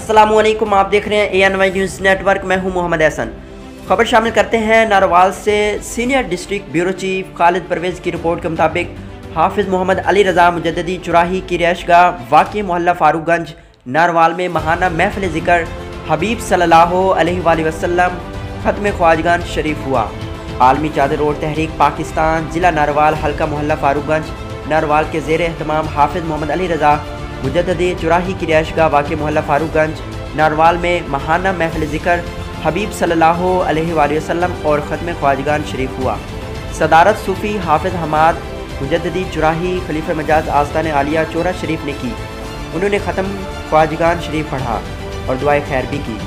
अस्सलामुअलैकुम, आप देख रहे हैं ANY न्यूज़ नेटवर्क। मैं हूं मोहम्मद एहसन। खबर शामिल करते हैं नारोवाल से। Senior district bureau chief Khalid Parvez की रिपोर्ट के मुताबिक हाफिज़ मोहम्मद अली रज़ा मुजद्ददी चुराही की रिहाइशगाह वाक़ई मोहल्ला फारूकगंज नारोवाल में महाना महफ़िल ज़िक्र हबीब सल्लल्लाहु अलैहि वसल्लम ख़त्म ख्वाजगान शरीफ हुआ। आलमी चादर रोड तहरीक पाकिस्तान ज़िला नारोवाल हल्का मोहल्ला फारूकगंज नारोवाल के ज़ेर एहतमाम हाफिज़ मोहम्मद अली रज़ा मुजद्ददी चुराही की रिहाइशगाह वाक़ई मोहल्ला फारूकगंज नारोवाल में महाना महफ़िल ज़िक्र हबीब सल्लल्लाहु अलैहि वसल्लम और ख़त्म ख्वाजगान शरीफ हुआ। सदारत सूफ़ी हाफिज़ हमाद मुजद्ददी चुराही खलीफा मजाज आस्तान आलिया चोरा शरीफ ने की। उन्होंने ख़त्म ख्वाजगान शरीफ पढ़ा और दुआए खैर भी की।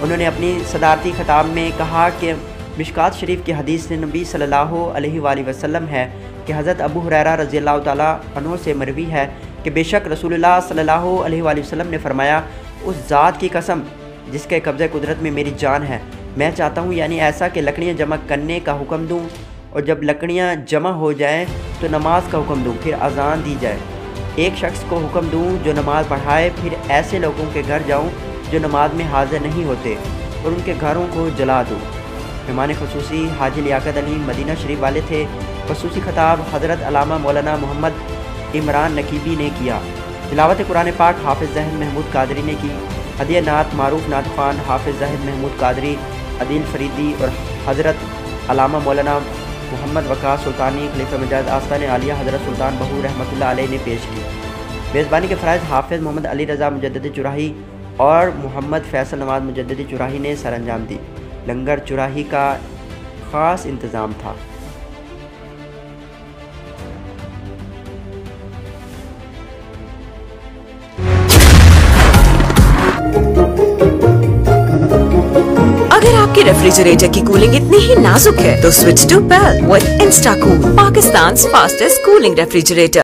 उन्होंने अपनी सदारती खिताब में कहा कि मिशकात शरीफ की हदीस नबी सल्लल्लाहु अलैहि वसल्लम है कि हज़रत अबू हुरैरा रज़ियल्लाहु ताला अन्हु से मरवी है कि बेशक रसूलुल्लाह सल्लल्लाहु अलैहि वसल्लम ने फरमाया, उस ज़ात की कसम जिसके कब्ज़े कुदरत में मेरी जान है, मैं चाहता हूँ यानी ऐसा कि लकड़ियाँ जमा करने का हुक्म दूँ और जब लकड़ियाँ जमा हो जाएँ तो नमाज का हुक्म दूँ, फिर अज़ान दी जाए। एक शख्स को हुक्म दूँ जो नमाज़ पढ़ाए, फिर ऐसे लोगों के घर जाऊँ जो नमाज में हाजिर नहीं होते और उनके घरों को जला दूँ। मेहमान ख़ुसूसी हाजी लियाकत अली मदीना शरीफ वाले थे। ख़ुसूसी खिताब हज़रत अल्लामा मौलाना मोहम्मद इमरान नकीबी ने किया। तिलावत कुरान पाक हाफिज़ ज़ाहिद महमूद कादरी ने की। हदिया नात मारूफ नात ख़ान हाफिज़ ज़ाहिद महमूद कादरी अदील फरीदी और हज़रत अल्लामा मौलाना मोहम्मद वक़ास सुल्तानी खलीफा मजाज आस्तान आलिया हज़रत सुल्तान बहू रहमतुल्लाह अलैह ने पेश की। मेज़बानी के फ़राइज़ हाफिज़ मोहम्मद अली रज़ा मुजद्ददी चुराही और मोहम्मद फैसल नवाज़ मुजद्ददी चुराही ने सर अंजाम दी। लंगर चुराही का ख़ास इंतज़ाम था। अगर आपके रेफ्रिजरेटर की कूलिंग इतनी ही नाजुक है तो switch to Pel with Instacool, Pakistan fastest cooling refrigerator.